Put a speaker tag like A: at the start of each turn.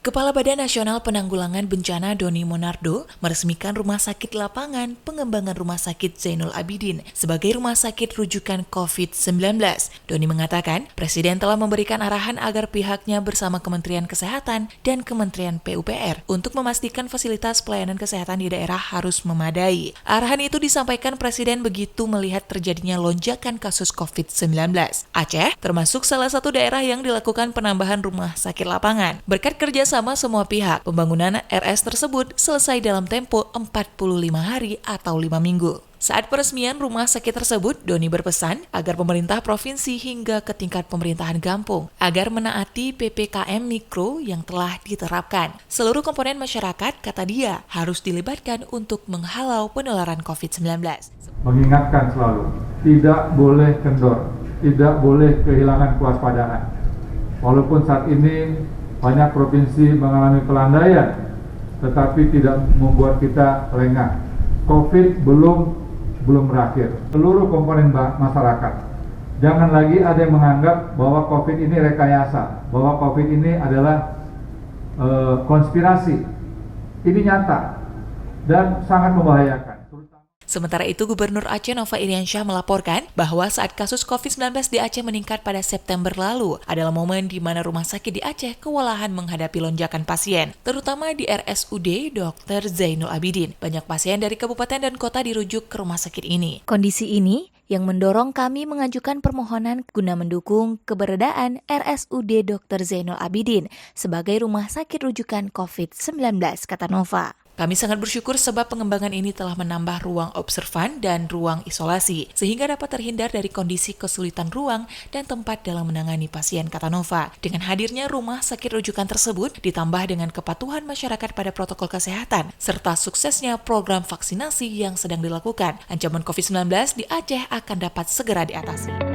A: Kepala Badan Nasional Penanggulangan Bencana Doni Monardo meresmikan Rumah Sakit Lapangan Pengembangan Rumah Sakit Zainul Abidin sebagai rumah sakit rujukan COVID-19. Doni mengatakan, Presiden telah memberikan arahan agar pihaknya bersama Kementerian Kesehatan dan Kementerian PUPR untuk memastikan fasilitas pelayanan kesehatan di daerah harus memadai. Arahan itu disampaikan Presiden begitu melihat terjadinya lonjakan kasus COVID-19. Aceh termasuk salah satu daerah yang dilakukan penambahan rumah sakit lapangan. Berkat kerjasama semua pihak, pembangunan RS tersebut selesai dalam tempo 45 hari atau 5 minggu. Saat peresmian rumah sakit tersebut, Doni berpesan agar pemerintah provinsi hingga ke tingkat pemerintahan kampung agar menaati PPKM Mikro yang telah diterapkan. Seluruh komponen masyarakat, kata dia, harus dilibatkan untuk menghalau penularan COVID-19.
B: Mengingatkan selalu, tidak boleh kendor, tidak boleh kehilangan kewaspadaan. Walaupun saat ini banyak provinsi mengalami pelandaian, tetapi tidak membuat kita lengah. COVID belum berakhir. Seluruh komponen masyarakat, jangan lagi ada yang menganggap bahwa COVID ini rekayasa, bahwa COVID ini adalah konspirasi. Ini nyata dan sangat membahayakan.
A: Sementara itu, Gubernur Aceh Nova Iriansyah melaporkan bahwa saat kasus COVID-19 di Aceh meningkat pada September lalu adalah momen di mana rumah sakit di Aceh kewalahan menghadapi lonjakan pasien, terutama di RSUD Dr. Zainul Abidin. Banyak pasien dari kabupaten dan kota dirujuk ke rumah sakit ini. Kondisi ini yang mendorong kami mengajukan permohonan guna mendukung keberadaan RSUD Dr. Zainul Abidin sebagai rumah sakit rujukan COVID-19, kata Nova. Kami sangat bersyukur sebab pengembangan ini telah menambah ruang observan dan ruang isolasi, sehingga dapat terhindar dari kondisi kesulitan ruang dan tempat dalam menangani pasien, kata Nova. Dengan hadirnya rumah sakit rujukan tersebut, ditambah dengan kepatuhan masyarakat pada protokol kesehatan, serta suksesnya program vaksinasi yang sedang dilakukan, ancaman COVID-19 di Aceh akan dapat segera diatasi.